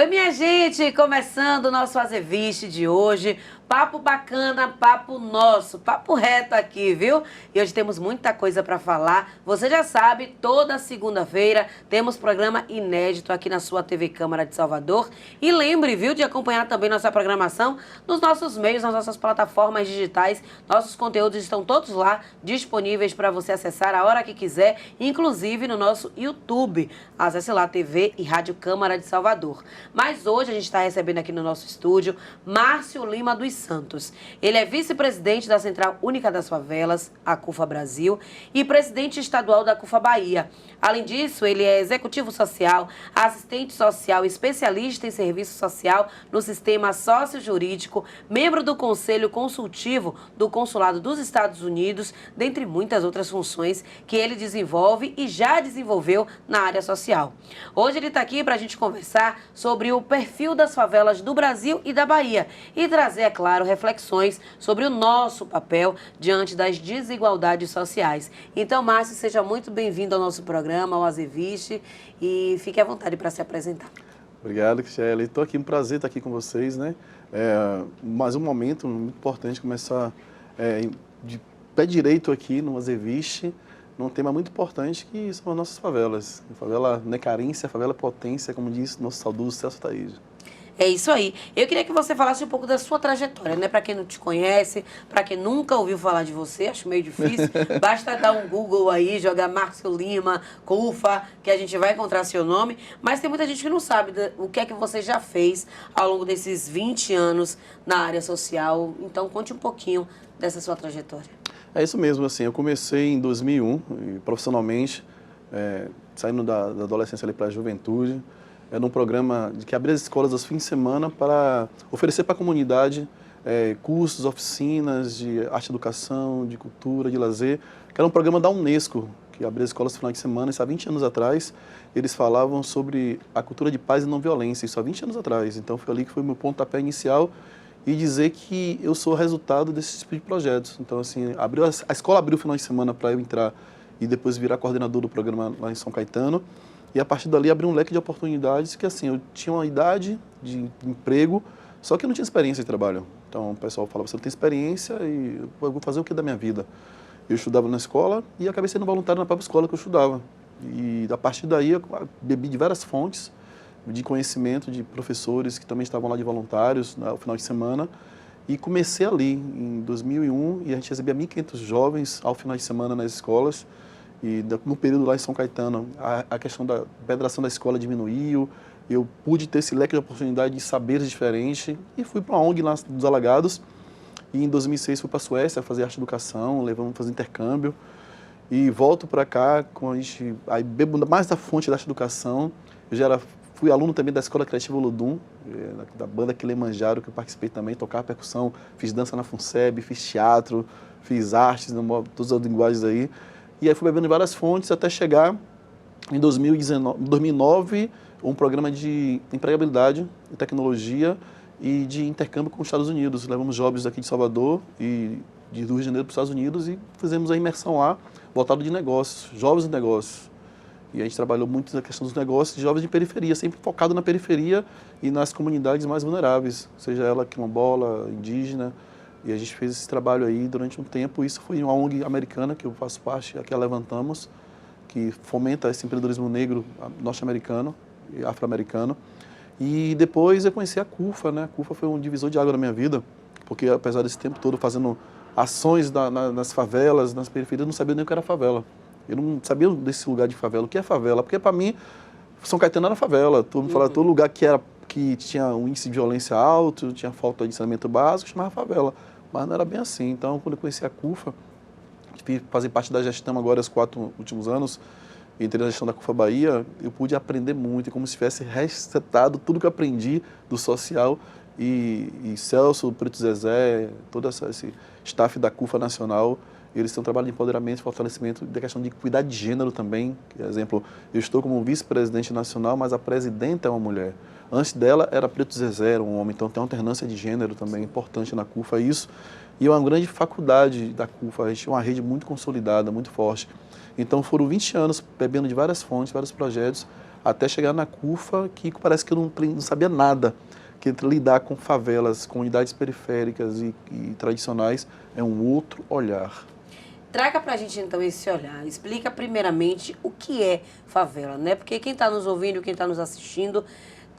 Oi, minha gente! Começando o nosso Azeviste de hoje. Papo bacana, papo nosso, papo reto aqui, viu? E hoje temos muita coisa para falar. Você já sabe, toda segunda-feira temos programa inédito aqui na sua TV Câmara de Salvador. E lembre, viu, de acompanhar também nossa programação nos nossos meios, nas nossas plataformas digitais. Nossos conteúdos estão todos lá, disponíveis para você acessar a hora que quiser, inclusive no nosso YouTube. Acesse lá TV e Rádio Câmara de Salvador. Mas hoje a gente está recebendo aqui no nosso estúdio Márcio Lima dos Santos. Ele é vice-presidente da Central Única das Favelas, a CUFA Brasil, e presidente estadual da CUFA Bahia. Além disso, ele é executivo social, assistente social, especialista em serviço social no sistema sócio-jurídico, membro do Conselho Consultivo do Consulado dos Estados Unidos, dentre muitas outras funções que ele desenvolve e já desenvolveu na área social. Hoje ele está aqui para a gente conversar sobre o perfil das favelas do Brasil e da Bahia e trazer, é claro, reflexões sobre o nosso papel diante das desigualdades sociais. Então, Márcio, seja muito bem-vindo ao nosso programa, ao Azeviste, e fique à vontade para se apresentar. Obrigado, Cristiane. Estou aqui, um prazer estar aqui com vocês, né? Mais um momento muito importante, começar de pé direito aqui no Azeviste, num tema muito importante que são as nossas favelas. A favela não é carência, a favela é potência, como disse nosso saudoso Celso Taíde. É isso aí. Eu queria que você falasse um pouco da sua trajetória, né? Para quem não te conhece, para quem nunca ouviu falar de você, acho meio difícil. Basta dar um Google aí, jogar Márcio Lima, CUFA, que a gente vai encontrar seu nome. Mas tem muita gente que não sabe o que é que você já fez ao longo desses 20 anos na área social. Então, conte um pouquinho dessa sua trajetória. É isso mesmo, assim, eu comecei em 2001, profissionalmente, saindo da adolescência ali para a juventude. Era um programa que abria as escolas aos fins de semana para oferecer para a comunidade cursos, oficinas de arte e educação, de cultura, de lazer, que era um programa da Unesco, que abria as escolas no final de semana. Isso há 20 anos atrás, eles falavam sobre a cultura de paz e não violência, isso há 20 anos atrás. Então foi ali que foi o meu pontapé inicial e dizer que eu sou resultado desse tipo de projetos. Então, assim, a escola abriu o final de semana para eu entrar e depois virar coordenador do programa lá em São Caetano. E a partir dali abriu um leque de oportunidades que, assim, eu tinha uma idade de emprego, só que eu não tinha experiência de trabalho. Então o pessoal falava, você não tem experiência e eu vou fazer o que da minha vida? Eu estudava na escola e acabei sendo voluntário na própria escola que eu estudava. E a partir daí eu bebi de várias fontes de conhecimento de professores que também estavam lá de voluntários no final de semana. E comecei ali, em 2001, e a gente recebia 1.500 jovens ao final de semana nas escolas. E no período lá em São Caetano, a questão da penetração da escola diminuiu, eu pude ter esse leque de oportunidade de saberes diferentes e fui para a ONG lá dos Alagados. E em 2006 fui para a Suécia fazer arte e educação, levamos fazer intercâmbio. E volto para cá, aí bebo mais da fonte da arte e educação. Eu fui aluno também da Escola Criativa Olodum, da banda Kilimanjaro, que eu participei também, tocava percussão, fiz dança na FUNSEB, fiz teatro, fiz artes, todas as linguagens aí. E aí fui bebendo em várias fontes até chegar em 2009, um programa de empregabilidade, de tecnologia e de intercâmbio com os Estados Unidos. Levamos jovens daqui de Salvador e de Rio de Janeiro para os Estados Unidos e fizemos a imersão lá, voltado de negócios, jovens de negócios. E a gente trabalhou muito na questão dos negócios de jovens de periferia, sempre focado na periferia e nas comunidades mais vulneráveis, seja ela quilombola, indígena. E a gente fez esse trabalho aí durante um tempo. Isso foi uma ONG americana que eu faço parte, aqui a Levantamos, que fomenta esse empreendedorismo negro norte-americano e afro-americano. E depois eu conheci a CUFA, né? A CUFA foi um divisor de água na minha vida, porque apesar desse tempo todo fazendo ações nas favelas, nas periferias, eu não sabia nem o que era favela. Eu não sabia desse lugar de favela. O que é favela? Porque para mim, São Caetano era favela. Todo mundo falava, todo lugar que tinha um índice de violência alto, tinha falta de saneamento básico, chamava favela. Mas não era bem assim. Então, quando eu conheci a CUFA, fazer parte da gestão agora, os 4 últimos anos, entrei na gestão da CUFA Bahia, eu pude aprender muito, como se tivesse resetado tudo que eu aprendi do social. E Celso, Preto Zezé, todo esse staff da CUFA Nacional, eles têm um trabalho de empoderamento e fortalecimento da questão de equidade de gênero também. Por exemplo, eu estou como vice-presidente nacional, mas a presidenta é uma mulher. Antes dela era Preto Zezé, um homem, então tem uma alternância de gênero também importante na CUFA, isso. E é uma grande faculdade da CUFA, a gente tem uma rede muito consolidada, muito forte. Então foram 20 anos bebendo de várias fontes, vários projetos, até chegar na CUFA, que parece que eu não sabia nada, que lidar com favelas, comunidades periféricas e tradicionais é um outro olhar. Traga pra gente então esse olhar. Explica primeiramente o que é favela, né? Porque quem está nos ouvindo, quem está nos assistindo,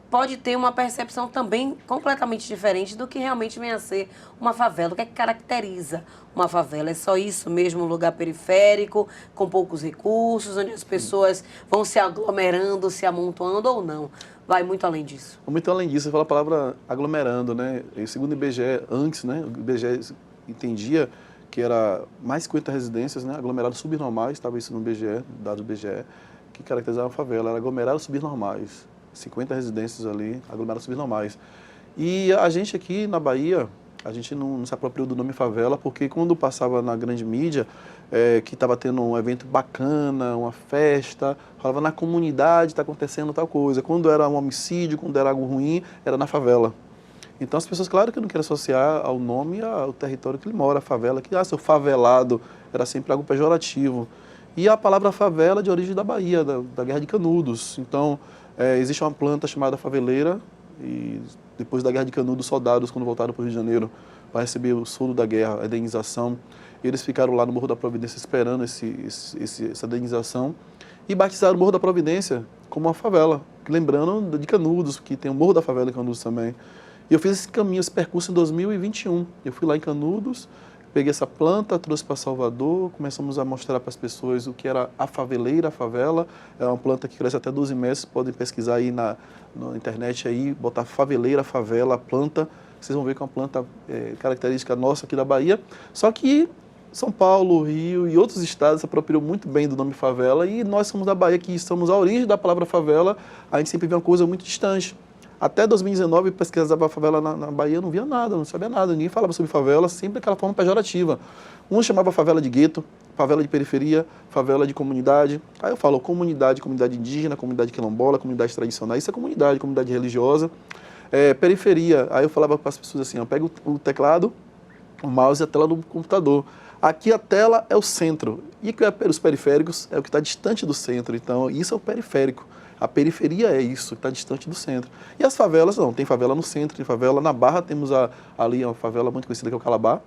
pode ter uma percepção também completamente diferente do que realmente vem a ser uma favela. O que é que caracteriza uma favela? É só isso mesmo, um lugar periférico, com poucos recursos, onde as pessoas vão se aglomerando, se amontoando ou não? Vai muito além disso. Muito além disso, você fala a palavra aglomerando, né? E segundo o IBGE, antes, né, o IBGE entendia que era mais 50 residências, né, aglomerados subnormais, estava isso no IBGE, dado do IBGE, que caracterizavam a favela, era aglomerados subnormais. 50 residências ali, aglomerados subnormais. E a gente aqui na Bahia, a gente não se apropriou do nome favela, porque quando passava na grande mídia, que estava tendo um evento bacana, uma festa, falava na comunidade está acontecendo tal coisa. Quando era um homicídio, quando era algo ruim, era na favela. Então as pessoas, claro que não querem associar ao nome ao território que ele mora, a favela, que, seu favelado, era sempre algo pejorativo. E a palavra favela é de origem da Bahia, da Guerra de Canudos. Então, existe uma planta chamada faveleira, e depois da Guerra de Canudos, soldados, quando voltaram para o Rio de Janeiro, para receber o soldo da guerra, a indenização, eles ficaram lá no Morro da Providência esperando essa indenização e batizaram o Morro da Providência como uma favela, lembrando de Canudos, que tem o Morro da Favela em Canudos também. E eu fiz esse caminho, esse percurso em 2021. Eu fui lá em Canudos, peguei essa planta, trouxe para Salvador, começamos a mostrar para as pessoas o que era a faveleira, a favela. É uma planta que cresce até 12 metros, podem pesquisar aí na internet, aí, botar faveleira, favela, a planta. Vocês vão ver que é uma planta característica nossa aqui da Bahia. Só que São Paulo, Rio e outros estados se apropriam muito bem do nome favela, e nós somos da Bahia, que estamos à origem da palavra favela, a gente sempre vê uma coisa muito distante. Até 2019, pesquisava a favela na Bahia, não via nada, não sabia nada, ninguém falava sobre favela, sempre daquela forma pejorativa. Um chamava favela de gueto, favela de periferia, favela de comunidade. Aí eu falo comunidade indígena, comunidade quilombola, comunidade tradicional, isso é comunidade religiosa. Periferia, aí eu falava para as pessoas assim, pega o teclado, o mouse e a tela do computador. Aqui a tela é o centro, e os periféricos é o que está distante do centro, então isso é o periférico. A periferia é isso, que está distante do centro. E as favelas, não, tem favela no centro, tem favela na Barra, temos ali uma favela muito conhecida que é o Calabá,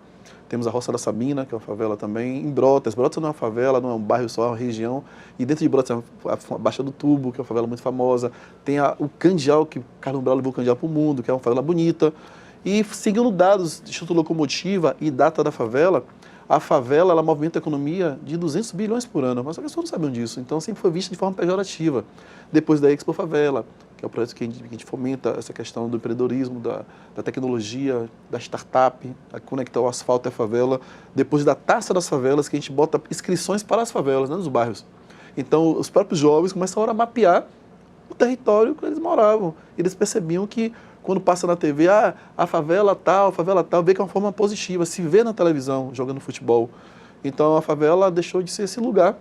temos a Roça da Sabina, que é uma favela também, em Brotas não é uma favela, não é um bairro só, é uma região, e dentro de Brotas a Baixa do Tubo, que é uma favela muito famosa, tem o Candial, que Carlos Brau levou o Candial para o mundo, que é uma favela bonita, e seguindo dados do Instituto Locomotiva e data da favela, a favela ela movimenta a economia de 200 bilhões por ano, mas as pessoas não sabiam disso, então sempre foi vista de forma pejorativa. Depois da Expo Favela, que é o projeto que a gente fomenta essa questão do empreendedorismo, da tecnologia, da startup, a conectar o asfalto à favela. Depois da Taça das Favelas, que a gente bota inscrições para as favelas, né, nos bairros. Então, os próprios jovens começaram a mapear o território que eles moravam. Eles percebiam que, quando passa na TV, a favela tal, vê que é uma forma positiva, se vê na televisão, jogando futebol. Então, a favela deixou de ser esse lugar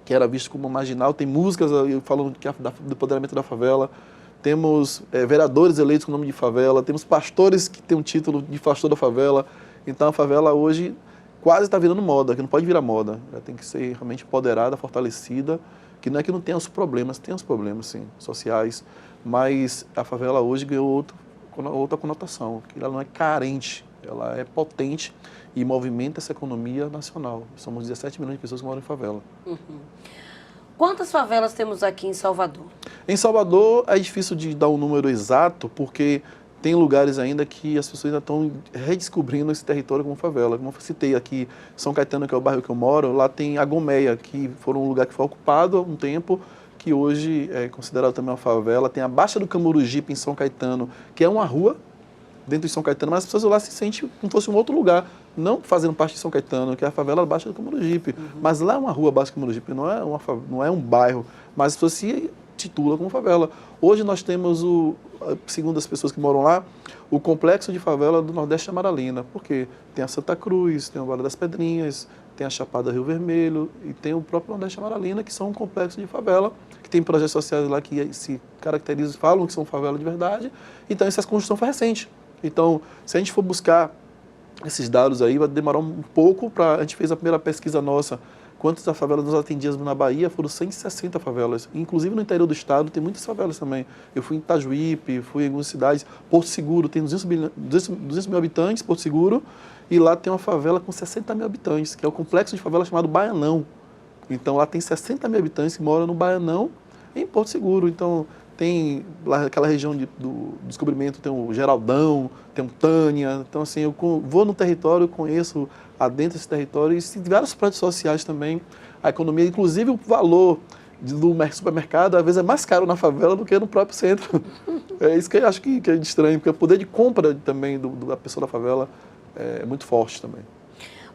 que era visto como marginal. Tem músicas falando do empoderamento da favela, temos vereadores eleitos com o nome de favela, temos pastores que têm um título de pastor da favela. Então a favela hoje quase está virando moda, que não pode virar moda, ela tem que ser realmente empoderada, fortalecida, que não é que não tenha os problemas, tem os problemas sim, sociais, mas a favela hoje ganhou outra conotação, que ela não é carente, ela é potente e movimenta essa economia nacional. Somos 17 milhões de pessoas que moram em favela. Uhum. Quantas favelas temos aqui em Salvador? Em Salvador é difícil de dar um número exato, porque tem lugares ainda que as pessoas ainda estão redescobrindo esse território como favela. Como eu citei aqui, São Caetano, que é o bairro que eu moro, lá tem a Gomeia, que foi um lugar que foi ocupado há um tempo, que hoje é considerado também uma favela. Tem a Baixa do Camurugipe, em São Caetano, que é uma rua dentro de São Caetano, mas as pessoas lá se sentem como se fosse um outro lugar, não fazendo parte de São Caetano, que é a favela Baixa do Camurugipe. Mas lá é uma rua Baixa do Camurugipe, não é um bairro, mas as pessoas se titulam como favela. Hoje nós temos, segundo as pessoas que moram lá, o complexo de favela do Nordeste Amaralina, porque tem a Santa Cruz, tem o Vale das Pedrinhas, tem a Chapada Rio Vermelho e tem o próprio Nordeste Amaralina, que são um complexo de favela, que tem projetos sociais lá que se caracterizam, falam que são favela de verdade. Então essa construção foi recente. Então, se a gente for buscar esses dados aí, vai demorar um pouco. A gente fez a primeira pesquisa nossa quantas as favelas nós atendíamos na Bahia, foram 160 favelas. Inclusive no interior do estado tem muitas favelas também. Eu fui em Itajuípe, fui em algumas cidades. Porto Seguro tem 200 mil habitantes, Porto Seguro, e lá tem uma favela com 60 mil habitantes, que é o complexo de favela chamado Baianão. Então lá tem 60 mil habitantes que moram no Baianão, em Porto Seguro. Então tem lá aquela região do descobrimento, tem o Geraldão, tem o Tânia. Então assim, eu vou no território, conheço adentro desse território e tem vários projetos sociais também. A economia, inclusive o valor do supermercado, às vezes é mais caro na favela do que no próprio centro. É isso que eu acho que é estranho, porque o poder de compra também da pessoa da favela é muito forte também.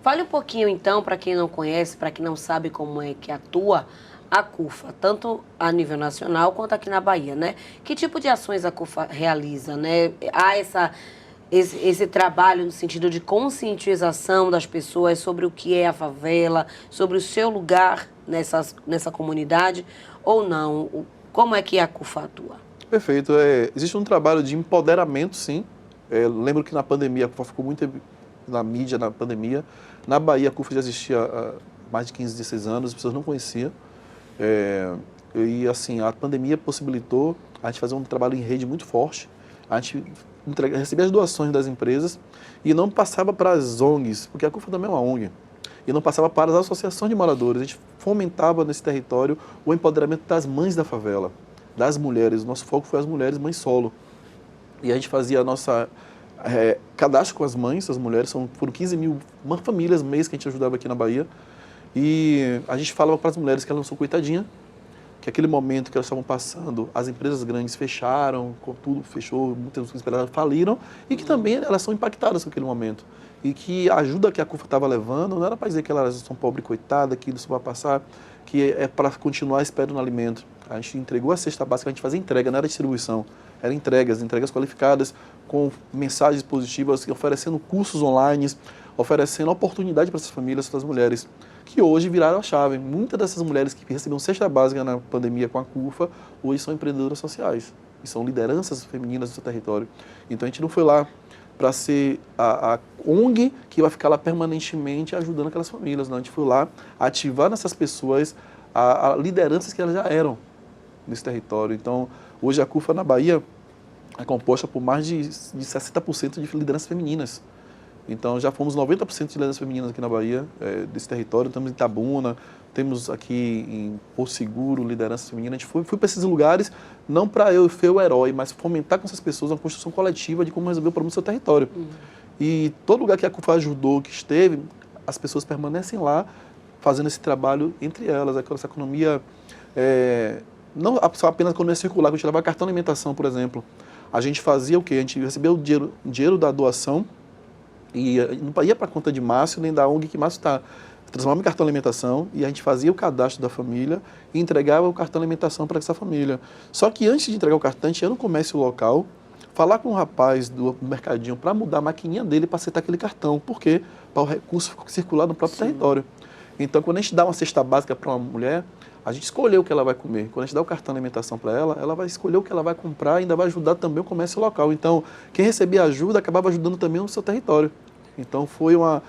Fale um pouquinho, então, para quem não conhece, para quem não sabe como é que atua a CUFA, tanto a nível nacional quanto aqui na Bahia, né? Que tipo de ações a CUFA realiza, né? Há esse trabalho no sentido de conscientização das pessoas sobre o que é a favela, sobre o seu lugar nessa comunidade, ou não? Como é que a CUFA atua? Perfeito. Existe um trabalho de empoderamento, sim. Lembro que na pandemia, a CUFA ficou muito na mídia, na pandemia. Na Bahia, a CUFA já existia há mais de 15, 16 anos, as pessoas não conheciam. E assim, a pandemia possibilitou a gente fazer um trabalho em rede muito forte. A gente recebia as doações das empresas e não passava para as ONGs, porque a CUFA também é uma ONG, e não passava para as associações de moradores. A gente fomentava nesse território o empoderamento das mães da favela, das mulheres. O nosso foco foi as mulheres, mães solo. E a gente fazia a nossa cadastro com as mães, as mulheres, foram 15 mil famílias mês que a gente ajudava aqui na Bahia. E a gente falava para as mulheres que elas não são coitadinhas, que aquele momento que elas estavam passando, as empresas grandes fecharam, tudo fechou, muitas empresas faliram, e que também elas são impactadas com aquele momento. E que a ajuda que a CUFA estava levando não era para dizer que elas são pobres e coitadas, que isso vai passar, que é para continuar esperando alimento. A gente entregou a cesta básica, a gente fazia entrega, não era distribuição, eram entregas qualificadas, com mensagens positivas, oferecendo cursos online, oferecendo oportunidade para essas famílias, para as mulheres, que hoje viraram a chave. Muitas dessas mulheres que receberam cesta básica na pandemia com a CUFA, hoje são empreendedoras sociais, e são lideranças femininas do seu território. Então a gente não foi lá para ser a ONG que vai ficar lá permanentemente ajudando aquelas famílias, não. A gente foi lá ativar nessas pessoas a lideranças que elas já eram nesse território. Então, hoje a CUFA na Bahia é composta por mais de 60% de lideranças femininas. Então, já fomos 90% de lideranças femininas aqui na Bahia, desse território. Estamos em Itabuna, temos aqui em Porto Seguro lideranças femininas. A gente foi para esses lugares, não para eu ser o herói, mas fomentar com essas pessoas uma construção coletiva de como resolver o problema do seu território. E todo lugar que a CUFA ajudou, que esteve, as pessoas permanecem lá fazendo esse trabalho entre elas. Essa economia, não só apenas a economia circular, que a gente levava cartão de alimentação, por exemplo. A gente fazia o quê? A gente recebia o dinheiro da doação e não ia para a conta de Márcio, nem da ONG que Márcio está. Transformava em cartão de alimentação e a gente fazia o cadastro da família e entregava o cartão de alimentação para essa família. Só que antes de entregar o cartão, a gente ia no comércio local, falar com o rapaz do mercadinho para mudar a maquininha dele para aceitar aquele cartão. Por quê? Para o recurso circular no próprio território. Então, quando a gente dá uma cesta básica para uma mulher, a gente escolheu o que ela vai comer. Quando a gente dá o cartão de alimentação para ela, ela vai escolher o que ela vai comprar e ainda vai ajudar também o comércio local. Então, quem recebia ajuda acabava ajudando também o seu território. Então, foi uma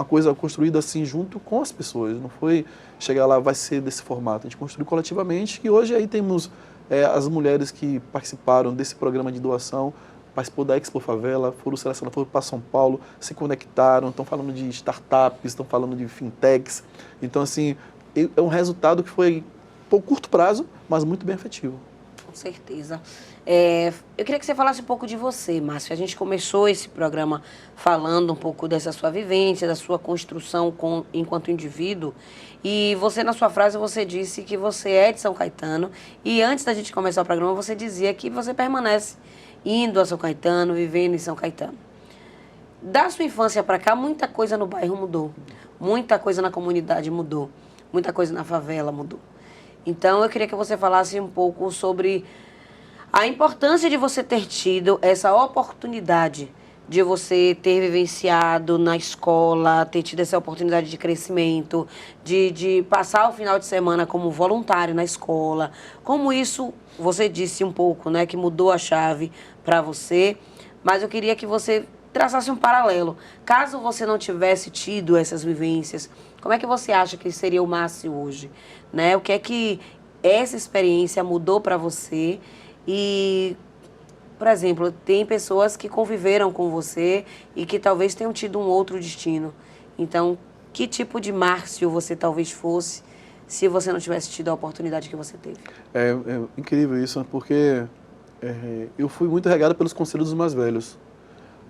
coisa construída assim junto com as pessoas. Não foi chegar lá, vai ser desse formato. A gente construiu coletivamente e hoje aí temos as mulheres que participaram desse programa de doação, participou da Expo Favela, foram selecionadas, foram para São Paulo, se conectaram, estão falando de startups, estão falando de fintechs. Então, assim, é um resultado que foi por curto prazo, mas muito bem efetivo. Com certeza. Eu queria que você falasse um pouco de você, Márcio. A gente começou esse programa falando um pouco dessa sua vivência, da sua construção enquanto indivíduo. E você, na sua frase, você disse que você é de São Caetano. E antes da gente começar o programa, você dizia que você permanece indo a São Caetano, vivendo em São Caetano. Da sua infância para cá, muita coisa no bairro mudou. Muita coisa na comunidade mudou. Muita coisa na favela mudou. Então, eu queria que você falasse um pouco sobre a importância de você ter tido essa oportunidade, de você ter vivenciado na escola, ter tido essa oportunidade de crescimento, de passar o final de semana como voluntário na escola. Como isso, você disse um pouco, né, que mudou a chave para você, mas eu queria que você traçasse um paralelo. Caso você não tivesse tido essas vivências, Como é que você acha que seria o Márcio hoje? Né? O que é que essa experiência mudou para você? E, por exemplo, tem pessoas que conviveram com você e que talvez tenham tido um outro destino. Então, que tipo de Márcio você talvez fosse se você não tivesse tido a oportunidade que você teve? É incrível isso, porque eu fui muito regado pelos conselhos dos mais velhos.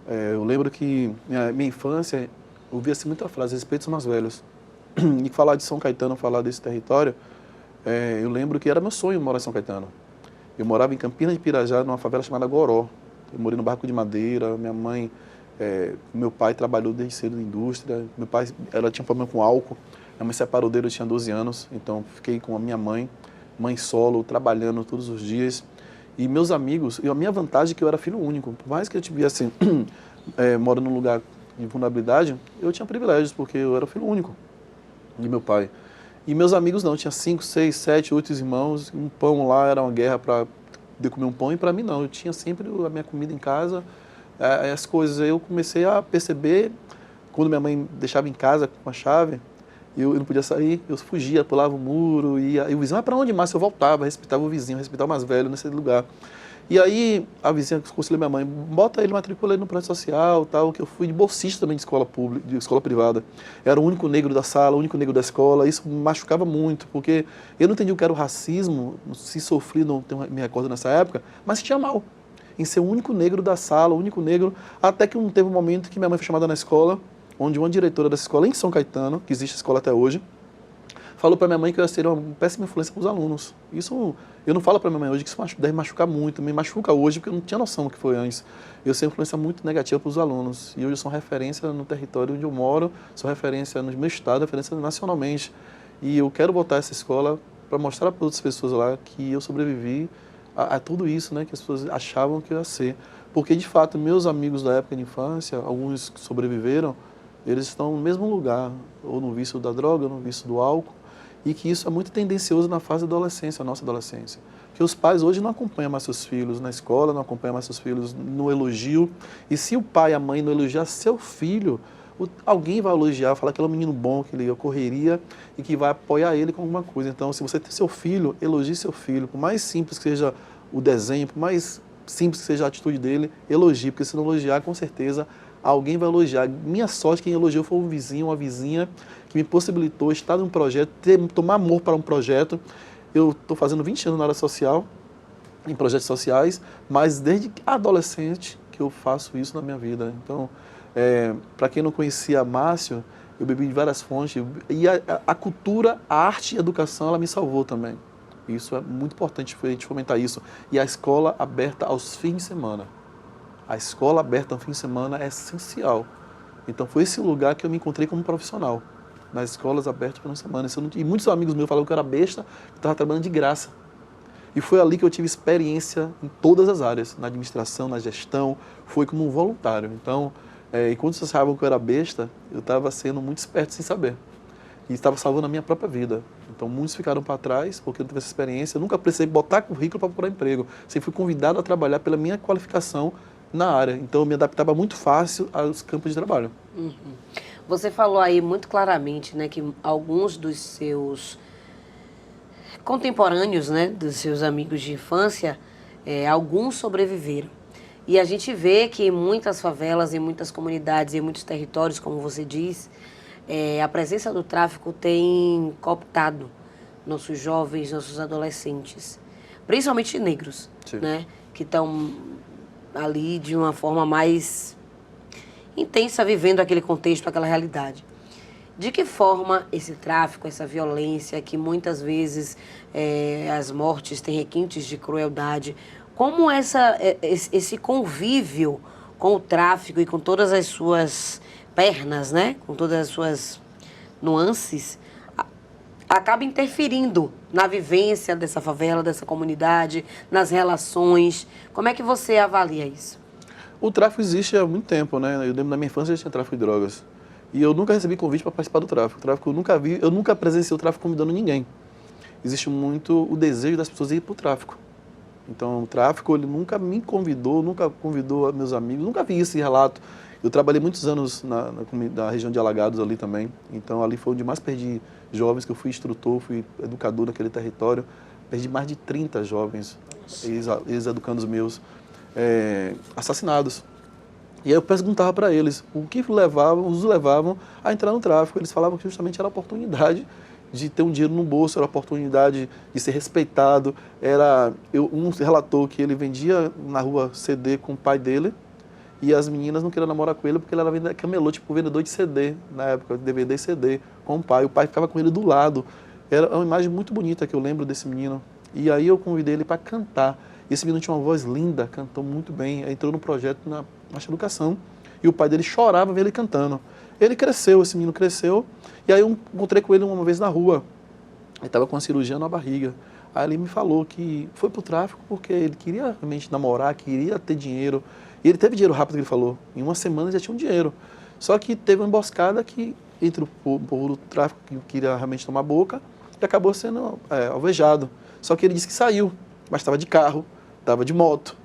Eu lembro que minha infância, eu ouvia assim muita frase, respeito os mais velhos. E falar de São Caetano, falar desse território, eu lembro que era meu sonho morar em São Caetano. Eu morava em Campina de Pirajá, numa favela chamada Goró. Eu morei no Barco de Madeira, minha mãe, meu pai trabalhou desde cedo na indústria, meu pai, ela tinha problema com álcool, minha mãe separou dele, eu tinha 12 anos, então fiquei com a minha mãe solo, trabalhando todos os dias. E meus amigos, e a minha vantagem é que eu era filho único, por mais que eu tivesse morando num lugar de vulnerabilidade, eu tinha privilégios, porque eu era filho único de meu pai. E meus amigos não, tinha 5, 6, 7, 8 irmãos, um pão lá era uma guerra para de comer um pão, e para mim não, eu tinha sempre a minha comida em casa, as coisas. Aí eu comecei a perceber, quando minha mãe deixava em casa com a chave, eu não podia sair, eu fugia, pulava o muro, e o vizinho, para onde mais? Eu voltava, respeitava o vizinho, respeitava o mais velho nesse lugar. E aí a vizinha aconselhou minha mãe, bota ele, matricula ele no projeto social, tal, que eu fui de bolsista também de escola pública, de escola privada. Eu era o único negro da sala, o único negro da escola, isso me machucava muito, porque eu não entendi o que era o racismo, se sofri, não me recordo nessa época, mas tinha mal em ser o único negro da sala, o único negro, até que teve um momento que minha mãe foi chamada na escola, onde uma diretora dessa escola em São Caetano, que existe a escola até hoje, falou para minha mãe que eu ia ser uma péssima influência para os alunos. Isso, eu não falo para minha mãe hoje que isso deve machucar muito, me machuca hoje, porque eu não tinha noção do que foi antes. Eu sou uma influência muito negativa para os alunos. E hoje eu sou referência no território onde eu moro, sou referência no meu estado, referência nacionalmente. E eu quero voltar a essa escola para mostrar para outras pessoas lá que eu sobrevivi a tudo isso, né, que as pessoas achavam que eu ia ser. Porque, de fato, meus amigos da época de infância, alguns que sobreviveram, eles estão no mesmo lugar, ou no vício da droga, ou no vício do álcool, e que isso é muito tendencioso na fase da adolescência, a nossa adolescência. Que os pais hoje não acompanham mais seus filhos na escola, não acompanham mais seus filhos no elogio, e se o pai e a mãe não elogiar seu filho, alguém vai elogiar, falar que ele é um menino bom, que ele correria e que vai apoiar ele com alguma coisa. Então, se você tem seu filho, elogie seu filho, por mais simples que seja o desenho, por mais simples que seja a atitude dele, elogie, porque se não elogiar, com certeza, alguém vai elogiar. Minha sorte, quem elogiou foi um vizinho, uma vizinha, que me possibilitou estar num projeto, tomar amor para um projeto. Eu estou fazendo 20 anos na área social, em projetos sociais, mas desde adolescente que eu faço isso na minha vida. Então, para quem não conhecia Márcio, eu bebi de várias fontes, e a cultura, a arte e a educação, ela me salvou também. Isso é muito importante a gente fomentar isso. E a escola aberta aos fins de semana. A escola aberta no fim de semana é essencial. Então, foi esse lugar que eu me encontrei como profissional, nas escolas abertas por uma semana. E muitos amigos meus falavam que eu era besta, que estava trabalhando de graça. E foi ali que eu tive experiência em todas as áreas, na administração, na gestão, foi como um voluntário. Então, enquanto vocês achavam que eu era besta, eu estava sendo muito esperto sem saber. E estava salvando a minha própria vida. Então, muitos ficaram para trás porque eu não tive essa experiência. Eu nunca precisei botar currículo para procurar emprego. Sempre fui convidado a trabalhar pela minha qualificação na área. Então, eu me adaptava muito fácil aos campos de trabalho. Uhum. Você falou aí muito claramente, né, que alguns dos seus contemporâneos, né, dos seus amigos de infância, alguns sobreviveram. E a gente vê que em muitas favelas, em muitas comunidades, em muitos territórios, como você diz, a presença do tráfico tem cooptado nossos jovens, nossos adolescentes, principalmente negros, né, que estão ali de uma forma mais intensa, vivendo aquele contexto, aquela realidade. De que forma esse tráfico, essa violência, que muitas vezes as mortes têm requintes de crueldade, como esse convívio com o tráfico e com todas as suas pernas, né, com todas as suas nuances, acaba interferindo na vivência dessa favela, dessa comunidade, nas relações? Como é que você avalia isso? O tráfico existe há muito tempo, né? Eu lembro da minha infância já tinha tráfico de drogas. E eu nunca recebi convite para participar do tráfico. O tráfico eu nunca presenciei o tráfico convidando ninguém. Existe muito o desejo das pessoas ir para o tráfico. Então, o tráfico, ele nunca me convidou, nunca convidou meus amigos, nunca vi esse relato Eu trabalhei muitos anos na região de Alagados ali também, então ali foi onde mais perdi jovens, que eu fui instrutor, fui educador naquele território, perdi mais de 30 jovens, ex-educandos meus, assassinados. E aí eu perguntava para eles o que os levavam a entrar no tráfico. Eles falavam que justamente era a oportunidade de ter um dinheiro no bolso, era a oportunidade de ser respeitado. Um relatou que ele vendia na rua CD com o pai dele e as meninas não queriam namorar com ele porque ele era camelô, tipo vendedor de CD, na época, DVD e CD, com o pai. O pai ficava com ele do lado. Era uma imagem muito bonita que eu lembro desse menino. E aí eu convidei ele para cantar. Esse menino tinha uma voz linda, cantou muito bem, entrou no projeto na Marcha Educação, e o pai dele chorava ver ele cantando. Ele cresceu, esse menino cresceu, e aí eu encontrei com ele uma vez na rua. Ele estava com uma cirurgia na barriga. Aí ele me falou que foi pro tráfico porque ele queria realmente namorar, queria ter dinheiro. E ele teve dinheiro rápido, que ele falou. Em uma semana já tinha um dinheiro. Só que teve uma emboscada que, entre o povo do tráfico, que queria realmente tomar boca, e acabou sendo alvejado. Só que ele disse que saiu, mas estava de carro, estava de moto.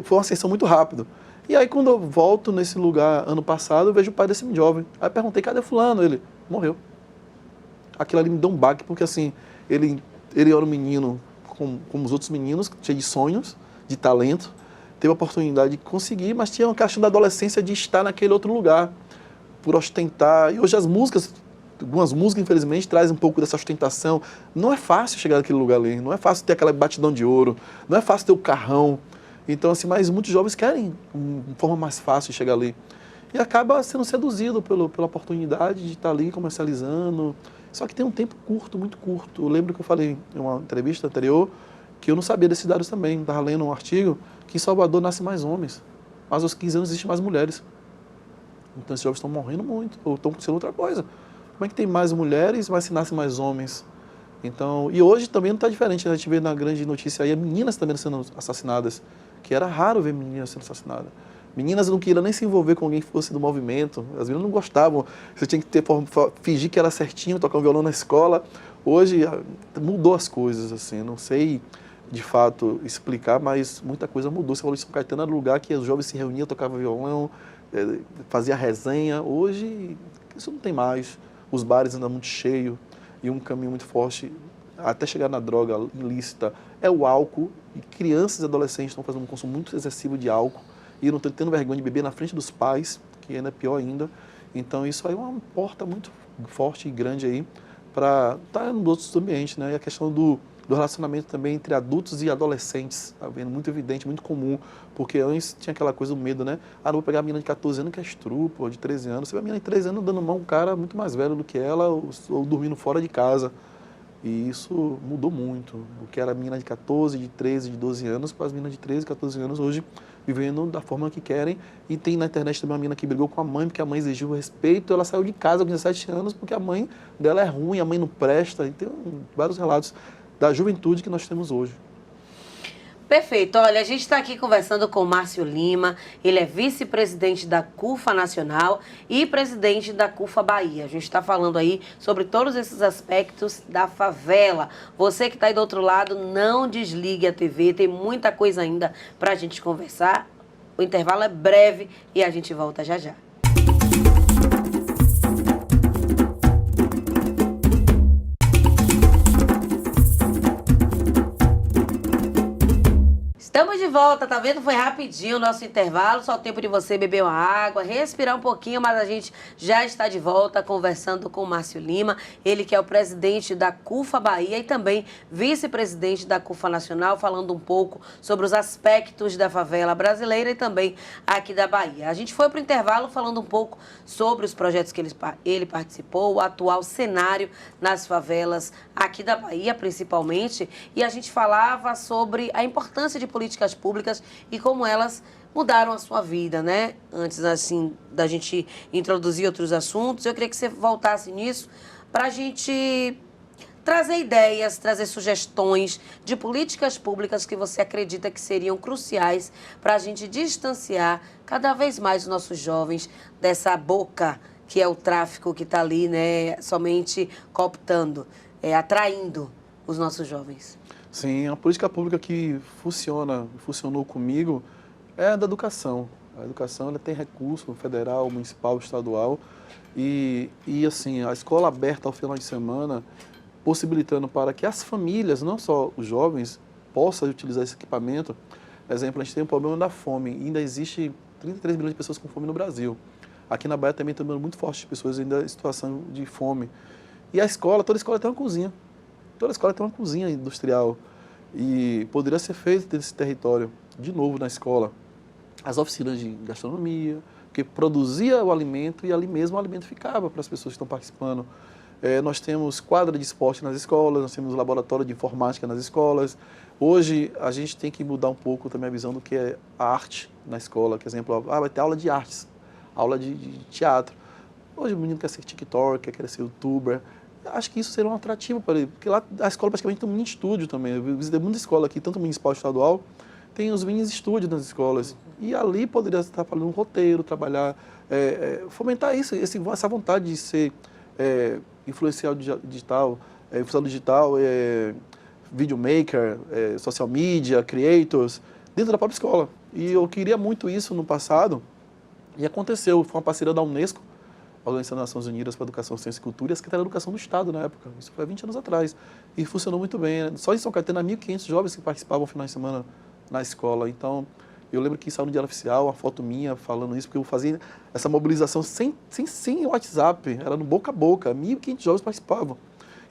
Foi uma ascensão muito rápida. E aí, quando eu volto nesse lugar ano passado, eu vejo o pai desse jovem. Aí eu perguntei, cadê fulano? Ele morreu. Aquilo ali me deu um baque, porque assim, ele era um menino como os outros meninos, cheio de sonhos, de talento, teve a oportunidade de conseguir, mas tinha uma questão da adolescência de estar naquele outro lugar, por ostentar. E hoje algumas músicas, infelizmente, trazem um pouco dessa ostentação. Não é fácil chegar naquele lugar ali, não é fácil ter aquela batidão de ouro, não é fácil ter o carrão. Então, assim, mas muitos jovens querem uma forma mais fácil de chegar ali. E acaba sendo seduzido pela oportunidade de estar ali comercializando. Só que tem um tempo curto, muito curto. Eu lembro que eu falei em uma entrevista anterior que eu não sabia desses dados também. Estava lendo um artigo que em Salvador nascem mais homens, mas aos 15 anos existem mais mulheres. Então esses jovens estão morrendo muito, ou estão sendo outra coisa. Como é que tem mais mulheres, mas se nascem mais homens? Então, e hoje também não está diferente. A gente vê na grande notícia aí, meninas também sendo assassinadas, que era raro ver meninas sendo assassinadas. Meninas não queriam nem se envolver com alguém que fosse do movimento. As meninas não gostavam. Você tinha que fingir que era certinho, tocar um violão na escola. Hoje mudou as coisas, assim. Não sei, de fato, explicar, mas muita coisa mudou. Você falou de São Caetano, era um lugar que os jovens se reuniam, tocavam violão, fazia resenha. Hoje, isso não tem mais. Os bares andam muito cheios e um caminho muito forte até chegar na droga ilícita é o álcool. E crianças e adolescentes estão fazendo um consumo muito excessivo de álcool e não estão tendo vergonha de beber na frente dos pais, que ainda é pior ainda. Então isso aí é uma porta muito forte e grande aí para estar nos outros ambientes, né? E a questão do relacionamento também entre adultos e adolescentes, está vendo? Muito evidente, muito comum, porque antes tinha aquela coisa, o medo, né? Ah, não vou pegar a menina de 14 anos que é estrupo, ou de 13 anos. Você vê a menina de 13 anos dando mão a um cara muito mais velho do que ela, ou dormindo fora de casa. E isso mudou muito. O que era a menina de 14, de 13, de 12 anos, para as meninas de 13, 14 anos hoje vivendo da forma que querem. E tem na internet também uma menina que brigou com a mãe, porque a mãe exigiu respeito. Ela saiu de casa com 17 anos porque a mãe dela é ruim, a mãe não presta. E tem vários relatos da juventude que nós temos hoje. Perfeito. Olha, a gente está aqui conversando com o Márcio Lima. Ele é vice-presidente da CUFA Nacional e presidente da CUFA Bahia. A gente está falando aí sobre todos esses aspectos da favela. Você que está aí do outro lado, não desligue a TV. Tem muita coisa ainda para a gente conversar. O intervalo é breve e a gente volta já já. Estamos de volta, tá vendo? Foi rapidinho o nosso intervalo, só o tempo de você beber uma água, respirar um pouquinho, mas a gente já está de volta conversando com o Márcio Lima, ele que é o presidente da CUFA Bahia e também vice-presidente da CUFA Nacional, falando um pouco sobre os aspectos da favela brasileira e também aqui da Bahia. A gente foi para o intervalo falando um pouco sobre os projetos que ele participou, o atual cenário nas favelas aqui da Bahia, principalmente, e a gente falava sobre a importância de políticas públicas e como elas mudaram a sua vida, né? Antes, assim, da gente introduzir outros assuntos, eu queria que você voltasse nisso para a gente trazer ideias, trazer sugestões de políticas públicas que você acredita que seriam cruciais para a gente distanciar cada vez mais os nossos jovens dessa boca que é o tráfico que está ali, né? Somente cooptando, atraindo os nossos jovens. Sim, a política pública que funcionou comigo é a da educação. A educação ela tem recurso federal, municipal, estadual. Assim, a escola aberta ao final de semana, possibilitando para que as famílias, não só os jovens, possam utilizar esse equipamento. Por exemplo, a gente tem um problema da fome. Ainda existe 33 milhões de pessoas com fome no Brasil. Aqui na Bahia também tem um número muito forte de pessoas ainda em situação de fome. E a escola, toda escola tem uma cozinha. Toda escola tem uma cozinha industrial. E poderia ser feito nesse território, de novo na escola, as oficinas de gastronomia, que produzia o alimento e ali mesmo o alimento ficava para as pessoas que estão participando. Nós temos quadra de esporte nas escolas, nós temos laboratório de informática nas escolas. Hoje, a gente tem que mudar um pouco também a visão do que é a arte na escola. Por exemplo, vai ter aula de artes, aula de teatro. Hoje o menino quer ser TikToker, quer ser youtuber. Acho que isso seria um atrativo para ele, porque lá a escola praticamente tem um mini estúdio também. Eu visitei muita escola aqui, tanto municipal e estadual, tem os mini estúdios nas escolas. E ali poderia estar falando um roteiro, trabalhar, fomentar isso, essa vontade de ser influenciador digital, videomaker, social media, creators, dentro da própria escola. E eu queria muito isso no passado, e aconteceu. Foi uma parceria da Unesco, a Organização das Nações Unidas para a Educação, Ciência e Cultura, e a Secretaria da Educação do Estado na época. Isso foi há 20 anos atrás. E funcionou muito bem, né? Só em São Caetano, 1.500 jovens que participavam no final de semana na escola. Então, eu lembro que saiu no Diário Oficial, uma foto minha falando isso, porque eu fazia essa mobilização sem WhatsApp, era no boca a boca, 1.500 jovens participavam.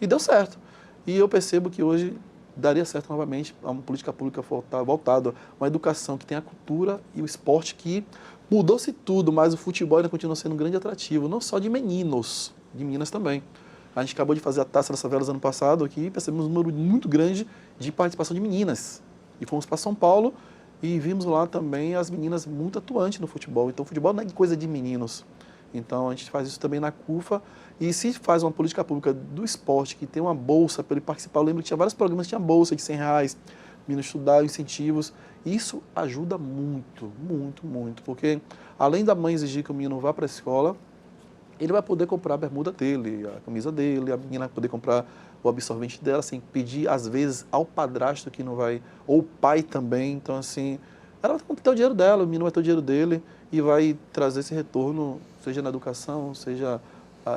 E deu certo. E eu percebo que hoje daria certo novamente uma política pública voltada a uma educação que tem a cultura e o esporte, que mudou-se tudo, mas o futebol ainda continua sendo um grande atrativo, não só de meninos, de meninas também. A gente acabou de fazer a Taça das Favelas ano passado aqui e percebemos um número muito grande de participação de meninas. E fomos para São Paulo e vimos lá também as meninas muito atuantes no futebol. Então, o futebol não é coisa de meninos. Então, a gente faz isso também na CUFA. E se faz uma política pública do esporte, que tem uma bolsa para ele participar, eu lembro que tinha vários programas que tinha bolsa de R$100, meninos estudar, incentivos. Isso ajuda muito, muito, muito. Porque, além da mãe exigir que o menino vá para a escola, ele vai poder comprar a bermuda dele, a camisa dele, a menina vai poder comprar o absorvente dela, sem pedir, às vezes, ao padrasto que não vai, ou o pai também. Então, assim, ela vai ter o dinheiro dela, o menino vai ter o dinheiro dele e vai trazer esse retorno, seja na educação, seja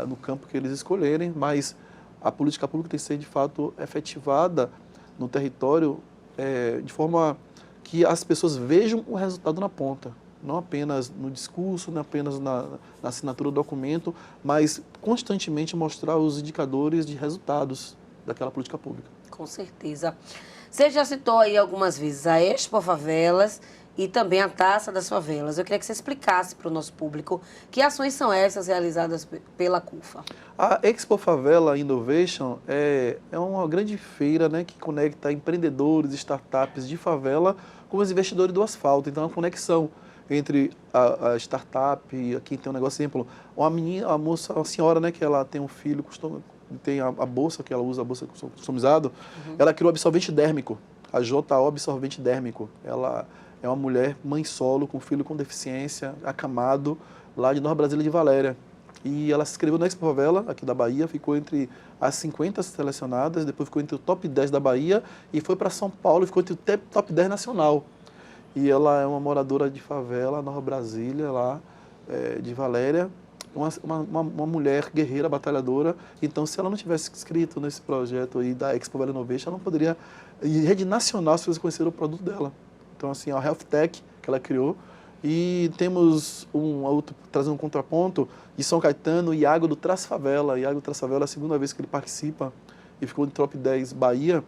no campo que eles escolherem, mas a política pública tem que ser, de fato, efetivada no território de forma que as pessoas vejam o resultado na ponta. Não apenas no discurso, não apenas na assinatura do documento, mas constantemente mostrar os indicadores de resultados daquela política pública. Com certeza. Você já citou aí algumas vezes a Expo Favelas e também a Taça das Favelas. Eu queria que você explicasse para o nosso público que ações são essas realizadas pela CUFA. A Expo Favela Innovation é uma grande feira, né, que conecta empreendedores, startups de favela com os investidores do asfalto. Então, é uma conexão entre a startup, aqui tem um negócio, exemplo, uma senhora, né, que ela tem um filho, tem a bolsa, que ela usa, a bolsa customizada, ela criou o absorvente dérmico, a JO Absorvente Dérmico. Ela é uma mulher, mãe solo, com filho com deficiência, acamado, lá de Nova Brasília de Valéria. E ela se inscreveu na Expo Favela, aqui da Bahia, ficou entre as 50 selecionadas, depois ficou entre o top 10 da Bahia e foi para São Paulo e ficou entre o top 10 nacional. E ela é uma moradora de favela, Nova Brasília, lá de Valéria, uma mulher guerreira, batalhadora. Então, se ela não tivesse inscrito nesse projeto aí da Expo Favela Innovation, ela não poderia, em rede nacional, as pessoas conheceram o produto dela. Então, assim, a Health Tech que ela criou. E temos trazendo um contraponto, de São Caetano, Iago do Traz Favela. Iago do Traz Favela é a segunda vez que ele participa e ficou no top 10 Bahia.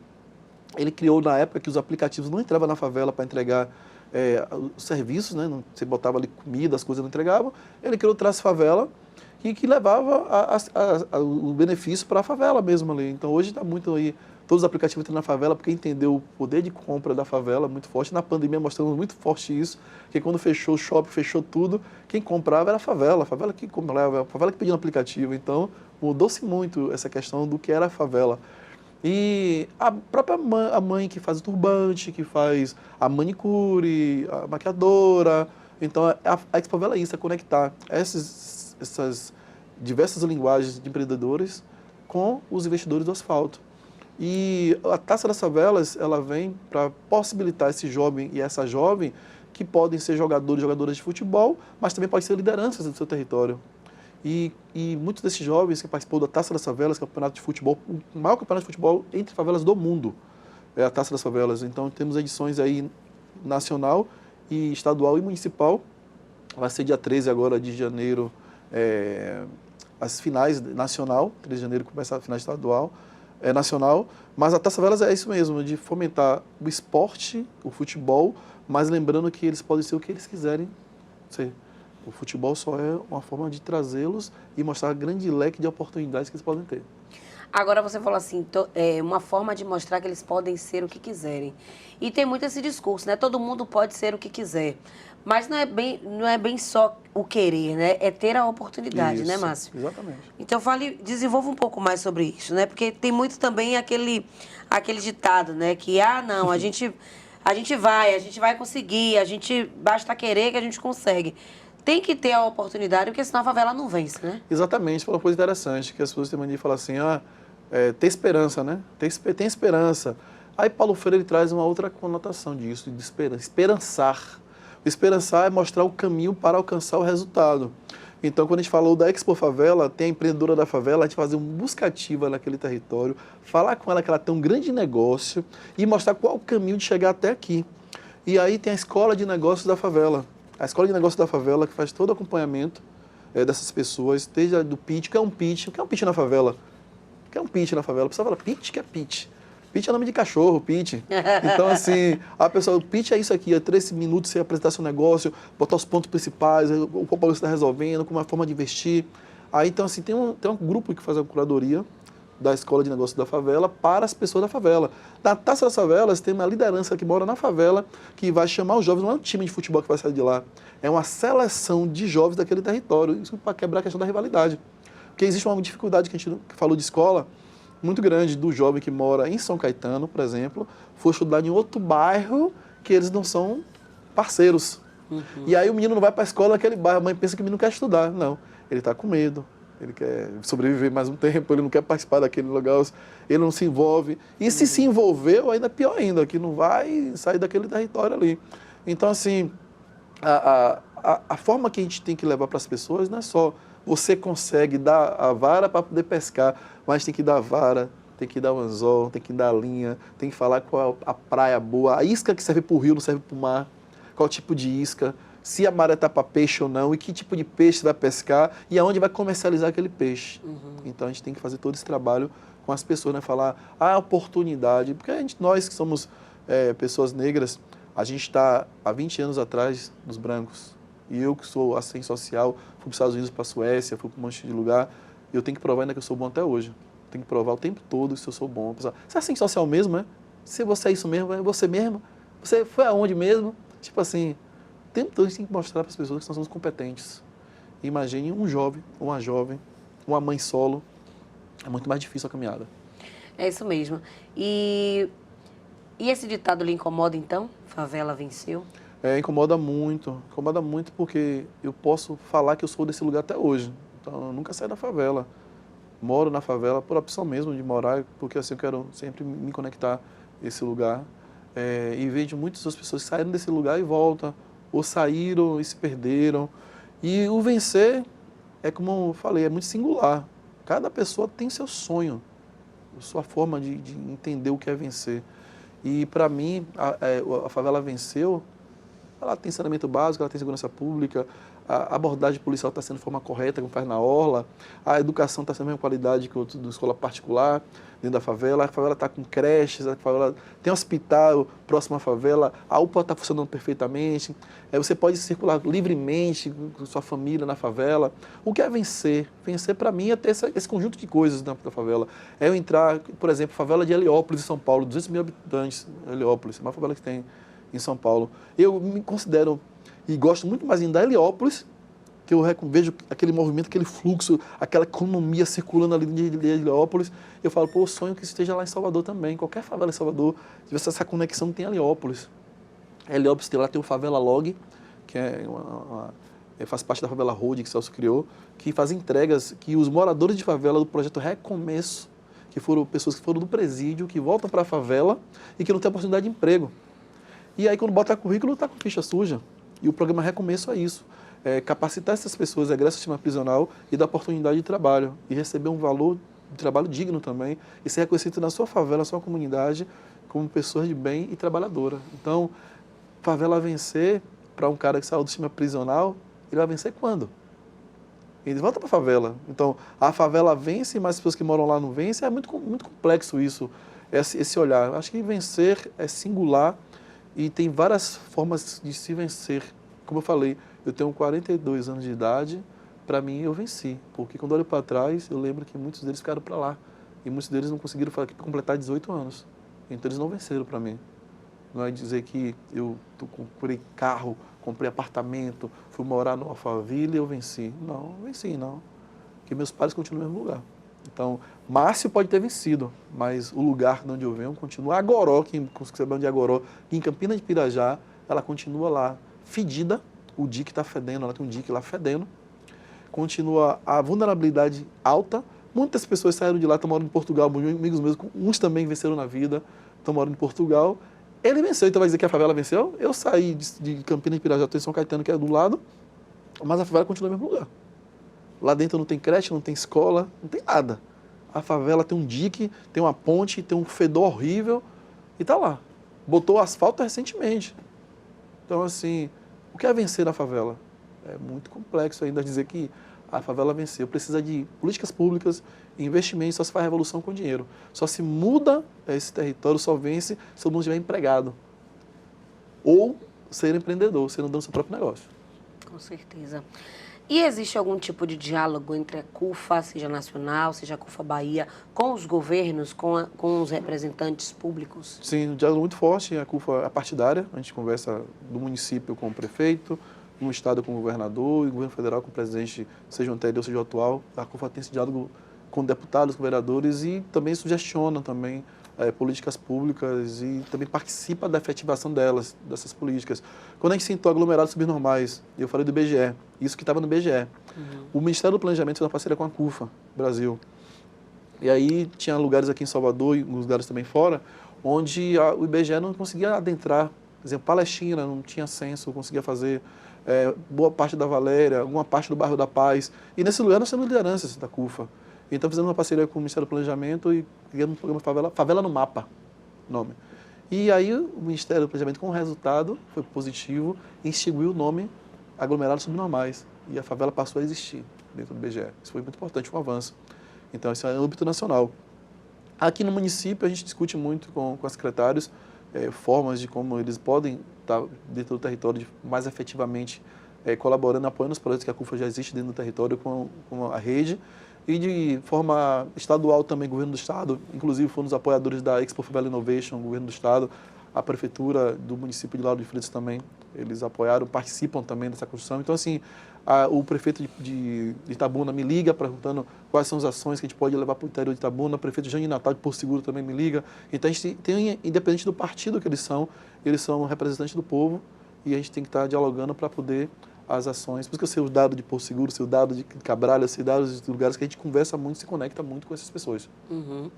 Ele criou, na época, que os aplicativos não entravam na favela para entregar os serviços, né? Você botava ali comida, as coisas não entregavam. Ele criou o Traz Favela, que levava o benefício para a favela mesmo ali. Então, hoje está muito aí, todos os aplicativos entram na favela, porque entendeu o poder de compra da favela muito forte. Na pandemia mostramos muito forte isso, que quando fechou o shopping, fechou tudo, quem comprava era a favela que comprava, a favela que pedia no aplicativo. Então, mudou-se muito essa questão do que era a favela. E a própria mãe que faz o turbante, que faz a manicure, a maquiadora. Então, a Expo Favela é isso, é conectar essas diversas linguagens de empreendedores com os investidores do asfalto. E a Taça das Favelas, ela vem para possibilitar esse jovem e essa jovem que podem ser jogadores e jogadoras de futebol, mas também podem ser lideranças do seu território. E muitos desses jovens que participou da Taça das Favelas, campeonato de futebol, o maior campeonato de futebol entre favelas do mundo, é a Taça das Favelas. Então, temos edições aí nacional, e estadual e municipal. Vai ser dia 13 agora de janeiro, as finais nacional, 13 de janeiro começa a final estadual, nacional, mas a Taça Favelas é isso mesmo, de fomentar o esporte, o futebol, mas lembrando que eles podem ser o que eles quiserem ser. O futebol só é uma forma de trazê-los e mostrar um grande leque de oportunidades que eles podem ter. Agora você falou assim, uma forma de mostrar que eles podem ser o que quiserem. E tem muito esse discurso, né? Todo mundo pode ser o que quiser. Mas não é bem só o querer, né? É ter a oportunidade, Isso, né, Márcio? Exatamente. Então desenvolva um pouco mais sobre isso, né? Porque tem muito também aquele ditado, né? Que, não, a gente vai conseguir, basta querer que a gente consegue. Tem que ter a oportunidade, porque senão a favela não vence, né? Exatamente, foi uma coisa interessante, que as pessoas têm mania de falar assim, ter esperança, né? Tem esperança. Aí Paulo Freire traz uma outra conotação disso, de esperança, esperançar. Esperançar é mostrar o caminho para alcançar o resultado. Então, quando a gente falou da Expo Favela, tem a empreendedora da favela, a gente fazer uma buscativa naquele território, falar com ela que ela tem um grande negócio e mostrar qual o caminho de chegar até aqui. E aí tem a Escola de Negócios da Favela. A Escola de Negócios da Favela, que faz todo o acompanhamento dessas pessoas, desde do pitch. O que é um pitch? O que é um pitch na favela? O que é um pitch na favela? A pessoa fala, pitch? O que é pitch? Pitch é nome de cachorro, pitch. Então, assim, a pessoa, o pitch é isso aqui, é 3 minutos você apresentar seu negócio, botar os pontos principais, o que você está resolvendo, como uma forma de investir. Aí, então, assim, tem um grupo que faz a curadoria da Escola de Negócios da Favela para as pessoas da favela. Na Taça das Favelas tem uma liderança que mora na favela que vai chamar os jovens, não é um time de futebol que vai sair de lá, é uma seleção de jovens daquele território, isso para quebrar a questão da rivalidade. Porque existe uma dificuldade que a gente falou de escola, muito grande do jovem que mora em São Caetano, por exemplo, foi estudar em outro bairro que eles não são parceiros. Uhum. E aí o menino não vai para a escola naquele bairro, a mãe pensa que o menino quer estudar. Não, ele está com medo, ele quer sobreviver mais um tempo, ele não quer participar daquele lugar, ele não se envolve. E se envolveu, ainda pior ainda, que não vai sair daquele território ali. Então, assim, a forma que a gente tem que levar para as pessoas não é só você consegue dar a vara para poder pescar, mas tem que dar a vara, tem que dar o anzol, tem que dar a linha, tem que falar qual é a praia boa, a isca que serve para o rio não serve para o mar, qual tipo de isca, se a maré está para peixe ou não, e que tipo de peixe você vai pescar e aonde vai comercializar aquele peixe. Uhum. Então a gente tem que fazer todo esse trabalho com as pessoas, né? Falar a oportunidade, porque nós que somos pessoas negras, a gente está há 20 anos atrás dos brancos. E eu que sou assistente social, fui para os Estados Unidos, para a Suécia, fui para um monte de lugar, e eu tenho que provar ainda que eu sou bom até hoje. Tenho que provar o tempo todo se eu sou bom. Você é assistente social mesmo, é? Se você é isso mesmo, é você mesmo? Você foi aonde mesmo? Tipo assim, o tempo todo a gente tem que mostrar para as pessoas que nós somos competentes. Imagine um jovem, uma mãe solo, é muito mais difícil a caminhada. É isso mesmo. E esse ditado lhe incomoda então? Favela venceu? Incomoda muito porque eu posso falar que eu sou desse lugar até hoje. Então, eu nunca saí da favela. Moro na favela por opção mesmo de morar, porque assim eu quero sempre me conectar a esse lugar. E vejo muitas das pessoas que saíram desse lugar e voltam, ou saíram e se perderam. E o vencer, como eu falei, é muito singular. Cada pessoa tem seu sonho, sua forma de entender o que é vencer. E para mim, a favela venceu. Ela tem saneamento básico, ela tem segurança pública, a abordagem policial está sendo de forma correta, como faz na orla, a educação está sendo a mesma qualidade que a escola particular dentro da favela, a favela está com creches, a favela tem hospital próximo à favela, a UPA está funcionando perfeitamente, você pode circular livremente com sua família na favela. O que é vencer? Vencer para mim é ter esse conjunto de coisas dentro da favela. É eu entrar, por exemplo, favela de Heliópolis, em São Paulo, 200 mil habitantes, Heliópolis, é uma favela que tem em São Paulo. Eu me considero e gosto muito mais da Heliópolis, que eu vejo aquele movimento, aquele fluxo, aquela economia circulando ali de Heliópolis. Eu falo, eu sonho que isso esteja lá em Salvador também. Qualquer favela em Salvador, tivesse essa conexão, tem Heliópolis. Heliópolis lá tem o Favela Log, que faz parte da Favela Road, que o Celso criou, que faz entregas que os moradores de favela do projeto Recomeço, que foram pessoas que foram do presídio, que voltam para a favela e que não têm oportunidade de emprego. E aí, quando bota currículo, está com ficha suja. E o programa Recomeço é isso. É capacitar essas pessoas, egresso do sistema prisional e dar oportunidade de trabalho. E receber um valor de trabalho digno também. E ser reconhecido na sua favela, na sua comunidade, como pessoa de bem e trabalhadora. Então, favela vencer, para um cara que saiu do sistema prisional, ele vai vencer quando? Ele volta para a favela. Então, a favela vence, mas as pessoas que moram lá não vencem. É muito complexo isso, esse olhar. Acho que vencer é singular e tem várias formas de se vencer. Como eu falei, eu tenho 42 anos de idade, para mim eu venci. Porque quando eu olho para trás, eu lembro que muitos deles ficaram para lá. E muitos deles não conseguiram completar 18 anos. Então, eles não venceram para mim. Não é dizer que eu comprei carro, comprei apartamento, fui morar no Alphaville e eu venci. Não venci, não. Porque meus pais continuam no mesmo lugar. Então, Márcio pode ter vencido, mas o lugar de onde eu venho continua. Agoró, quem sabe onde é Agoró, em Campina de Pirajá, ela continua lá, fedida, o dique está fedendo, ela tem um dique lá fedendo. Continua a vulnerabilidade alta. Muitas pessoas saíram de lá, estão morando em Portugal, amigos meus, uns também venceram na vida, estão morando em Portugal. Ele venceu, então vai dizer que a favela venceu? Eu saí de Campina de Pirajá, estou em São Caetano, que é do lado, mas a favela continua no mesmo lugar. Lá dentro não tem creche, não tem escola, não tem nada. A favela tem um dique, tem uma ponte, tem um fedor horrível e está lá. Botou asfalto recentemente. Então, assim, o que é vencer na favela? É muito complexo ainda dizer que a favela venceu. Precisa de políticas públicas, investimentos, só se faz revolução com dinheiro. Só se muda esse território, só vence se todo mundo estiver empregado. Ou ser empreendedor, ser dono do seu próprio negócio. Com certeza. E existe algum tipo de diálogo entre a CUFA, seja nacional, seja a CUFA Bahia, com os governos, com os representantes públicos? Sim, um diálogo muito forte. A CUFA é partidária, a gente conversa do município com o prefeito, no estado com o governador, e o governo federal com o presidente, seja o anterior, seja o atual. A CUFA tem esse diálogo com deputados, com vereadores e também sugestiona também políticas públicas e também participa da efetivação dessas políticas. Quando a gente sentou aglomerados subnormais, eu falei do IBGE, isso que estava no IBGE, o Ministério do Planejamento fez uma parceria com a CUFA Brasil. E aí tinha lugares aqui em Salvador e lugares também fora, onde o IBGE não conseguia adentrar. Por exemplo, Palestina não tinha censo, não conseguia fazer boa parte da Valéria, alguma parte do bairro da Paz. E nesse lugar nós temos lideranças da CUFA. Então fizemos uma parceria com o Ministério do Planejamento e criamos um programa Favela no Mapa, nome. E aí o Ministério do Planejamento, com o resultado, foi positivo, instituiu o nome Aglomerados Subnormais. E a favela passou a existir dentro do IBGE. Isso foi muito importante, um avanço. Então, isso é âmbito nacional. Aqui no município, a gente discute muito com os secretários formas de como eles podem estar dentro do território mais efetivamente colaborando, apoiando os projetos que a CUFA já existe dentro do território com a rede. E de forma estadual também, governo do estado, inclusive foram os apoiadores da Expo Favela Innovation, governo do estado, a prefeitura do município de Lauro de Freitas também, eles apoiaram, participam também dessa construção. Então, assim, o prefeito de Itabuna me liga perguntando quais são as ações que a gente pode levar para o interior de Itabuna, o prefeito Jânio Natal de Porto Seguro também me liga. Então, a gente tem, independente do partido que eles são representantes do povo e a gente tem que estar dialogando para poder as ações. Por isso que eu sei os dados de Porto Seguro, sei o dado de Cabralha, sei dados de lugares que a gente conversa muito, se conecta muito com essas pessoas. Uhum.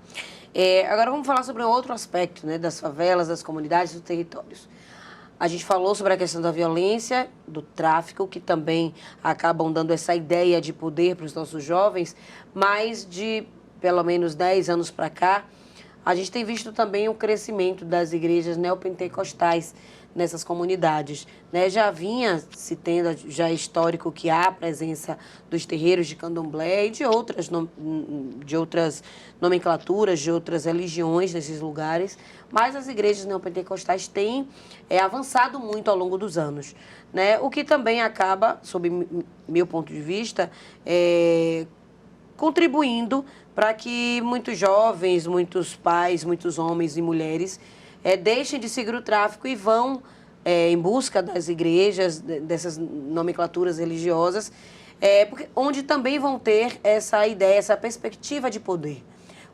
Agora vamos falar sobre um outro aspecto, né, das favelas, das comunidades, dos territórios. A gente falou sobre a questão da violência, do tráfico, que também acabam dando essa ideia de poder para os nossos jovens, mas de pelo menos 10 anos para cá, a gente tem visto também o crescimento das igrejas neopentecostais nessas comunidades, né? Já vinha se tendo já histórico que há a presença dos terreiros de candomblé e de outras nomenclaturas, de outras religiões nesses lugares, mas as igrejas neopentecostais têm avançado muito ao longo dos anos, né? O que também acaba, sob meu ponto de vista, contribuindo para que muitos jovens, muitos pais, muitos homens e mulheres deixem de seguir o tráfico e vão em busca das igrejas, dessas nomenclaturas religiosas, onde também vão ter essa ideia, essa perspectiva de poder.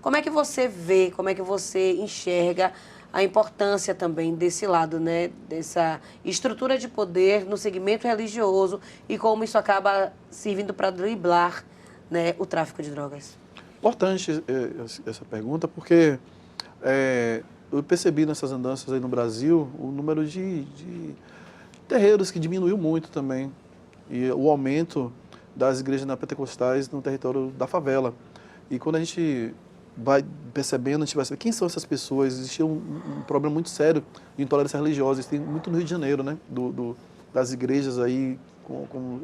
Como é que você vê, como é que você enxerga a importância também desse lado, né, dessa estrutura de poder no segmento religioso e como isso acaba servindo para driblar, né, o tráfico de drogas? Importante essa pergunta, porque eu percebi nessas andanças aí no Brasil o número de terreiros que diminuiu muito também. E o aumento das igrejas pentecostais no território da favela. E quando a gente vai percebendo, a gente vai saber quem são essas pessoas. Existia um problema muito sério de intolerância religiosa. Isso tem muito no Rio de Janeiro, né? Das igrejas aí, com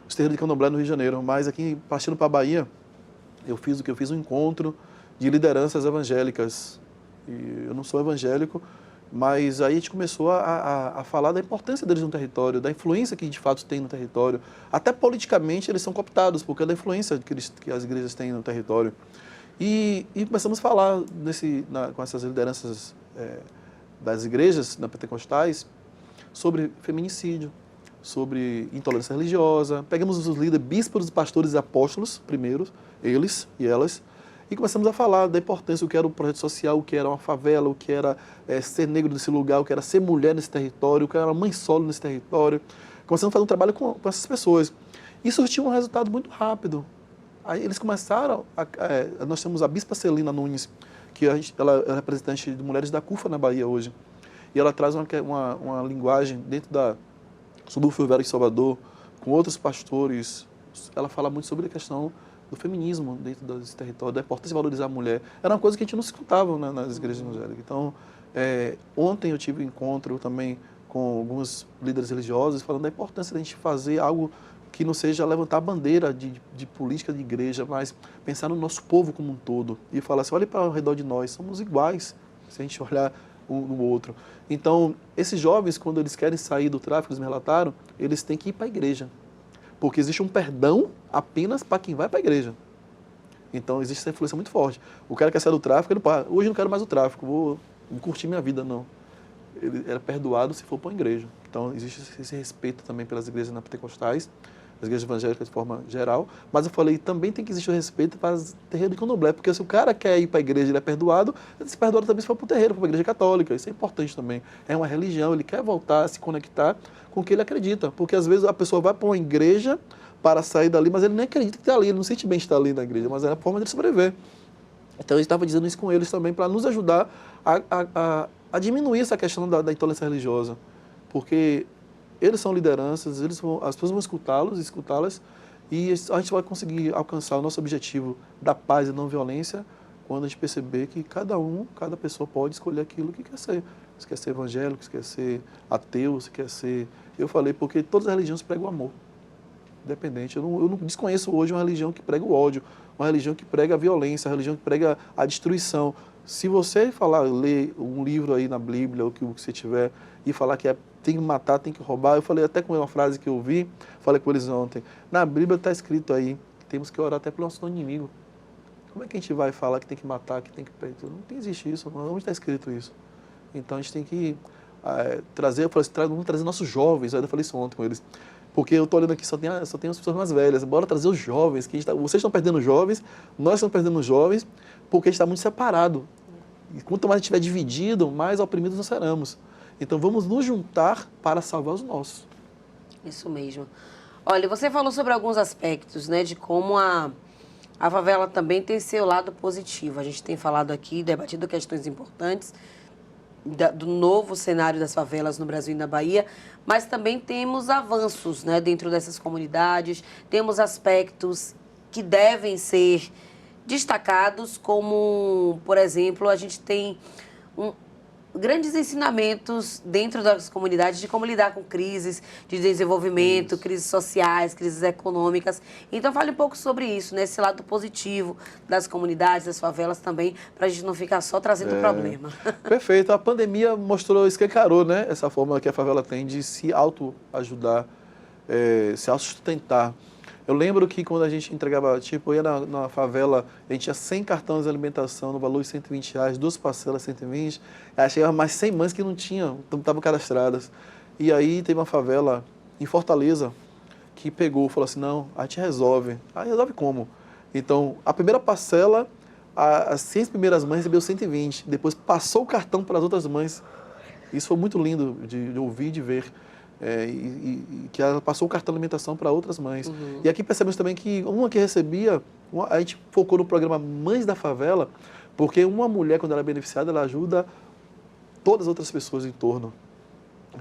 os terreiros de candomblé no Rio de Janeiro. Mas aqui, partindo para a Bahia, eu fiz um encontro de lideranças evangélicas. E eu não sou evangélico, mas aí a gente começou a falar da importância deles no território, da influência que de fato tem no território. Até politicamente eles são cooptados, porque é da influência que as igrejas têm no território. E começamos a falar com essas lideranças das igrejas pentecostais sobre feminicídio, sobre intolerância religiosa. Pegamos os líderes, bispos, pastores e apóstolos, primeiros, eles e elas, e começamos a falar da importância, o que era o projeto social, o que era uma favela, o que era ser negro nesse lugar, o que era ser mulher nesse território, o que era mãe solo nesse território. Começamos a fazer um trabalho com essas pessoas. E surtiu um resultado muito rápido. Aí eles começaram, nós temos a Bispa Celina Nunes, que ela é representante de mulheres da CUFA na Bahia hoje. E ela traz uma linguagem dentro da Subúrbio Velho de Salvador, com outros pastores. Ela fala muito sobre a questão do feminismo dentro desse território, da importância de valorizar a mulher. Era uma coisa que a gente não se escutava, né, nas igrejas evangélicas. Então, ontem eu tive um encontro também com alguns líderes religiosos falando da importância da gente fazer algo que não seja levantar a bandeira de política de igreja, mas pensar no nosso povo como um todo e falar assim, olhe para ao redor de nós, somos iguais, se a gente olhar um no outro. Então, esses jovens, quando eles querem sair do tráfico, eles me relataram, eles têm que ir para a igreja. Porque existe um perdão apenas para quem vai para a igreja. Então, existe essa influência muito forte. O cara quer sair do tráfico, ele fala, hoje eu não quero mais o tráfico, vou curtir minha vida, não. Ele era perdoado se for para uma igreja. Então, existe esse respeito também pelas igrejas pentecostais, as igrejas evangélicas de forma geral, mas eu falei, também tem que existir o respeito para as terreiros de candomblé, porque se o cara quer ir para a igreja e ele é perdoado, ele se perdoado também se for para o terreiro, para a igreja católica, isso é importante também. É uma religião, ele quer voltar a se conectar com o que ele acredita, porque às vezes a pessoa vai para uma igreja para sair dali, mas ele nem acredita que está ali, ele não sente bem estar ali na igreja, mas é a forma de sobreviver. Então eu estava dizendo isso com eles também, para nos ajudar a diminuir essa questão da intolerância religiosa, porque eles são lideranças, as pessoas vão escutá-las, e a gente vai conseguir alcançar o nosso objetivo da paz e não violência quando a gente perceber que cada pessoa pode escolher aquilo que quer ser. Se quer ser evangélico, se quer ser ateu, se quer ser... Eu falei porque todas as religiões pregam o amor, independente. Eu não desconheço hoje uma religião que prega o ódio, uma religião que prega a violência, uma religião que prega a destruição. Se você ler um livro aí na Bíblia, ou que você tiver, e falar que tem que matar, tem que roubar, eu falei até com uma frase que eu vi, falei com eles ontem, na Bíblia está escrito aí, que temos que orar até pelo nosso inimigo. Como é que a gente vai falar que tem que matar, que tem que... Não existe isso, onde está escrito isso? Então a gente tem que trazer, eu falei assim, vamos trazer nossos jovens, eu falei isso ontem com eles, porque eu estou olhando aqui, só tem as pessoas mais velhas, bora trazer os jovens, vocês estão perdendo jovens, nós estamos perdendo jovens, porque a gente está muito separado. E quanto mais a gente estiver dividido, mais oprimidos nós seremos. Então vamos nos juntar para salvar os nossos. Isso mesmo. Olha, você falou sobre alguns aspectos, né, de como a favela também tem seu lado positivo. A gente tem falado aqui, debatido questões importantes do novo cenário das favelas no Brasil e na Bahia, mas também temos avanços, né, dentro dessas comunidades, temos aspectos que devem ser destacados, como, por exemplo, a gente tem grandes ensinamentos dentro das comunidades de como lidar com crises de desenvolvimento, crises sociais, crises econômicas. Então, fale um pouco sobre isso, né? Esse lado positivo das comunidades, das favelas também, para a gente não ficar só trazendo problema. Perfeito. A pandemia escancarou, né? Essa forma que a favela tem de se autoajudar, se autossustentar. Eu lembro que quando a gente entregava, eu ia na favela, a gente tinha 100 cartões de alimentação no valor de R$120, 2 parcelas 120, aí chegava mais 100 mães que não tinham, não estavam cadastradas. E aí teve uma favela em Fortaleza que pegou, falou assim, não, a gente resolve. Aí resolve como? Então, a primeira parcela, as 100 primeiras mães recebeu 120, depois passou o cartão para as outras mães. Isso foi muito lindo de ouvir e de ver. Que ela passou o cartão de alimentação para outras mães. E aqui percebemos também que uma que recebia, a gente focou no programa Mães da Favela, Porque uma mulher, quando ela é beneficiada, ela ajuda todas as outras pessoas em torno.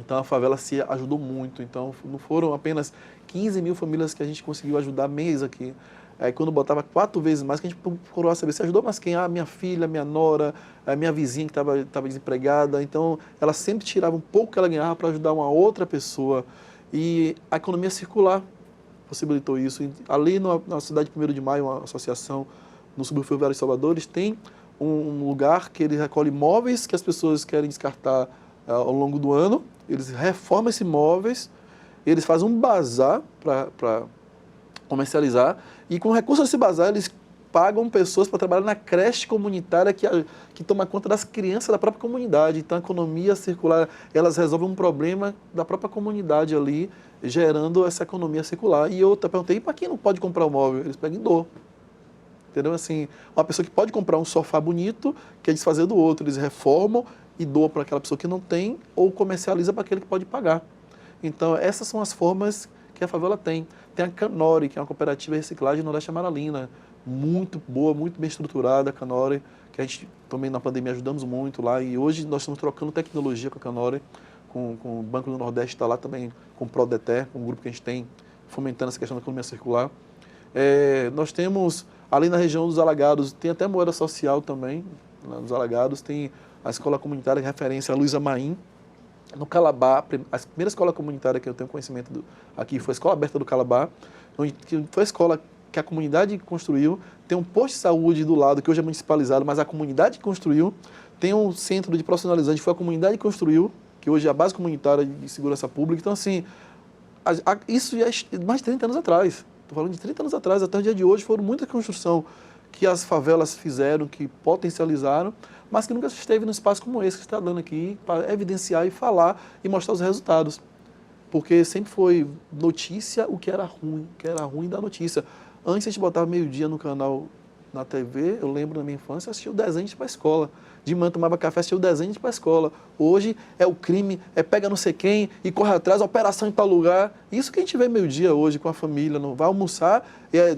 Então, a favela se ajudou muito. Então, não foram apenas 15 mil famílias que a gente conseguiu ajudar mês aqui. Aí, quando botava 4 vezes mais, que a gente procurou saber se ajudou mais quem? Ah, minha filha, minha nora, a minha vizinha que estava desempregada. Então, ela sempre tirava um pouco que ela ganhava para ajudar uma outra pessoa. E a economia circular possibilitou isso. Ali na cidade de 1º de Maio, uma associação no subúrbio ferroviário de Salvador, eles têm um lugar que ele recolhe móveis que as pessoas querem descartar ao longo do ano. Eles reformam esses móveis, eles fazem um bazar para comercializar, e com recursos desse bazar eles pagam pessoas para trabalhar na creche comunitária que toma conta das crianças da própria comunidade. Então, a economia circular, elas resolvem um problema da própria comunidade ali, gerando essa economia circular. E eu perguntei, para quem não pode comprar o móvel? Eles pegam e doam. Entendeu? Assim, uma pessoa que pode comprar um sofá bonito, quer desfazer do outro, eles reformam e doam para aquela pessoa que não tem, ou comercializa para aquele que pode pagar. Então, essas são as formas que a favela tem. Tem a Canore, que é uma cooperativa de reciclagem no Nordeste Amaralina, muito boa, muito bem estruturada, a Canore, que a gente também na pandemia ajudamos muito lá, e hoje nós estamos trocando tecnologia com a Canore, com o Banco do Nordeste está lá também, com o Prodeter, um grupo que a gente tem, fomentando essa questão da economia circular. Nós temos, ali na região dos Alagados, tem até moeda social também, lá nos Alagados, tem a escola comunitária de referência, a Luísa Maim. No Calabá, a primeira escola comunitária que eu tenho conhecimento aqui foi a Escola Aberta do Calabá, que foi a escola que a comunidade construiu, tem um posto de saúde do lado, que hoje é municipalizado, mas a comunidade construiu, tem um centro de profissionalizante, que foi a comunidade que construiu, que hoje é a base comunitária de segurança pública. Então, assim, isso já é mais de 30 anos atrás. Estou falando de 30 anos atrás, até o dia de hoje, foram muita construção que as favelas fizeram, que potencializaram, mas que nunca esteve num espaço como esse que está dando aqui, para evidenciar e falar e mostrar os resultados. Porque sempre foi notícia o que era ruim da notícia. Antes a gente botava meio-dia no canal, na TV, eu lembro na minha infância, assistia o desenho de ir para a escola. De manhã tomava café, assistia o desenho de ir para a escola. Hoje é o crime, é pega não sei quem e corre atrás, operação em tal lugar. Isso que a gente vê meio-dia hoje com a família, não vai almoçar,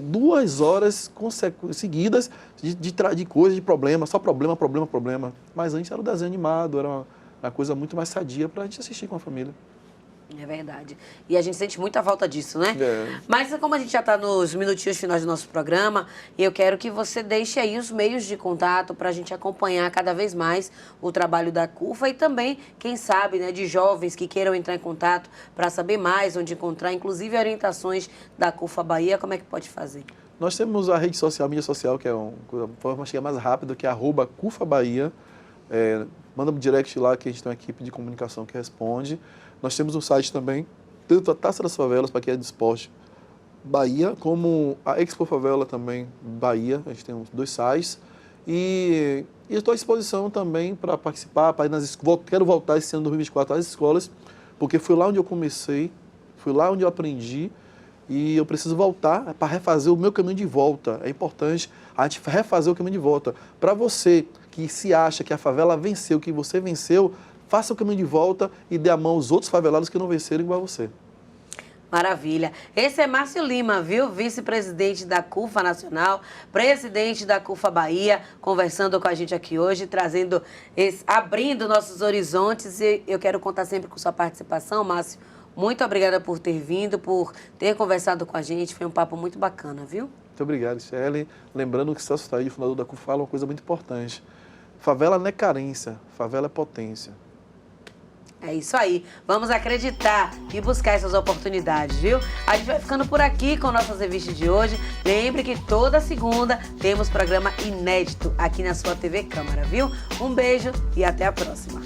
2 horas seguidas de coisa, de problema, só problema. Mas antes era o desenho animado, era uma coisa muito mais sadia para a gente assistir com a família. É verdade. E a gente sente muita falta disso, né? É. Mas como a gente já está nos minutinhos finais do nosso programa, eu quero que você deixe aí os meios de contato para a gente acompanhar cada vez mais o trabalho da CUFA e também, quem sabe, né, de jovens que queiram entrar em contato para saber mais onde encontrar, inclusive orientações da CUFA Bahia, como é que pode fazer? Nós temos a rede social, a mídia social, que é uma forma de chegar mais rápido, que é @CUFA Bahia. Manda um direct lá que a gente tem uma equipe de comunicação que responde. Nós temos um site também, tanto a Taça das Favelas, para quem é de esporte, Bahia, como a Expo Favela também, Bahia. A gente tem 2 sites. E estou à disposição também para participar, quero voltar esse ano, 2024, às escolas, porque foi lá onde eu comecei, foi lá onde eu aprendi, e eu preciso voltar para refazer o meu caminho de volta. É importante a gente refazer o caminho de volta. Para você que se acha que a favela venceu, que você venceu, faça o caminho de volta e dê a mão aos outros favelados que não venceram igual a você. Maravilha. Esse é Márcio Lima, viu? Vice-presidente da CUFA Nacional, presidente da CUFA Bahia, conversando com a gente aqui hoje, abrindo nossos horizontes. E eu quero contar sempre com sua participação, Márcio. Muito obrigada por ter vindo, por ter conversado com a gente. Foi um papo muito bacana, viu? Muito obrigado, Shelley. Lembrando que o Celso Taide, fundador da CUFA, fala uma coisa muito importante. Favela não é carência, favela é potência. É isso aí. Vamos acreditar e buscar essas oportunidades, viu? A gente vai ficando por aqui com nossas revistas de hoje. Lembre que toda segunda temos programa inédito aqui na sua TV Câmara, viu? Um beijo e até a próxima.